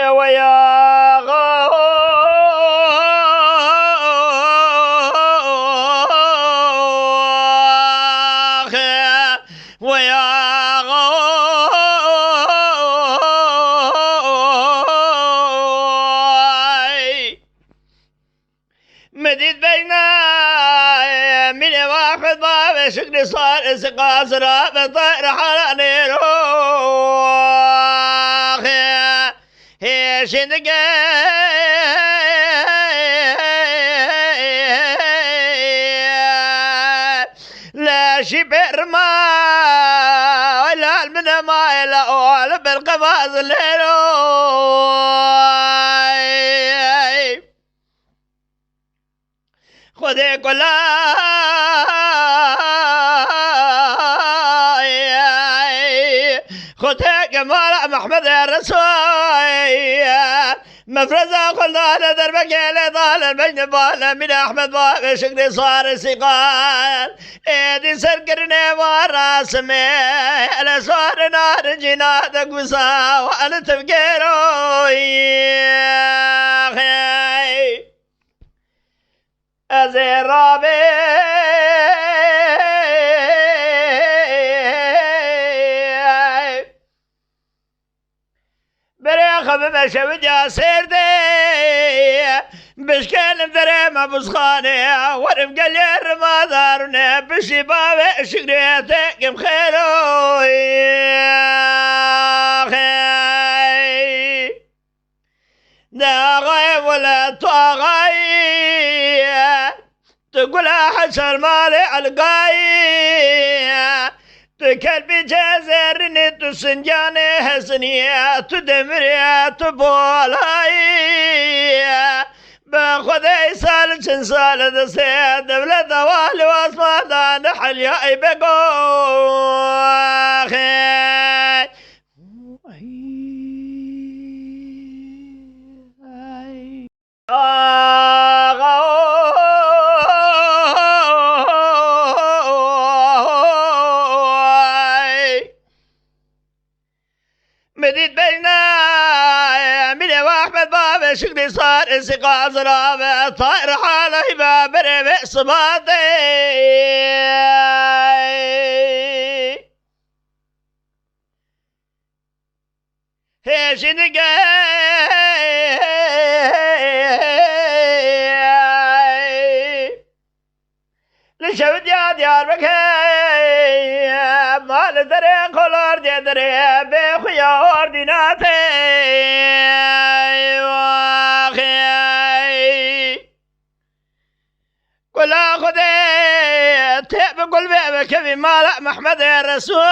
ويا غاخ ويا غاي مديد بينا من واحد باب شكري صار سقاس راب طير حراني روح هي شندقة لا شبر ما ولا المنى ما لا أول بالقفاز الليل خذي كلا خذي جمال محمد الرسول مفرزة قلنا لدربك يا ضال المجد بالا من أحمد باب شكري صار سيقال إيدي سرقرني وراسمي على صار نار جنادك وسا وأنا تفكيرو أزير رابي بريخ بمشى وديا سير دي بشكل دري ما بسخاني ورف قلير ما دارني بشي بابي شكريتك مخيرو لا غيب ولا طاغي تقول حشر مالي القاي تكلبي جزرني تسنجاني حسنية تدمري تبولاي باخذ سال سال دسيد ولا دوالي واسمع دان حليا بقو مديد بينا من واحد باب شكلي صار سقاز رابع طائر حالي باب ربع صباطي هي شنقاي لشود يا ديار بكي مال دري خلار دي دري بخيا ورديناتي واخي كل خذي تيب قلبي بكبي مال محمد الرسول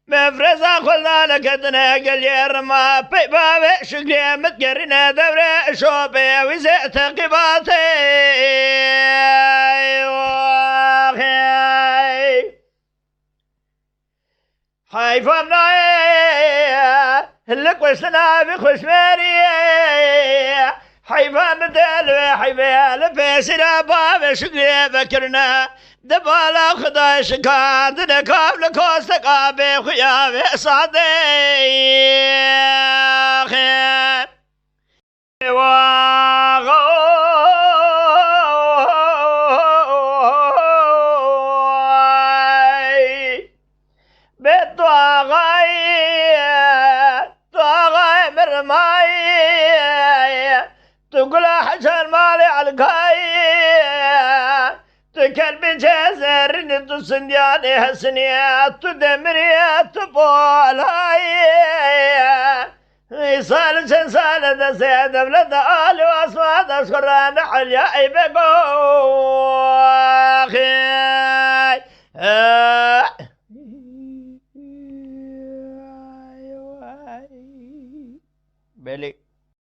مفرزة خلنا لك تنقل ما بي بابي شقلي متقرنا دوري شوبي وزيت قباتي حيفا مناي هلك وسنا بخش ماري حيفا مدل حيفا لفيسنا بابي شقلي بكرنا دبالا خدا شكا دنكاب لكوستك آبي خيابي صادي واغاي بيت واغاي مرماي تقول حسن مالي على القاي تكلبي جزرني تسنياني حسنية تدمري تبولاي صال سال دسيد بلد آل واسماد أسكران حليا بقو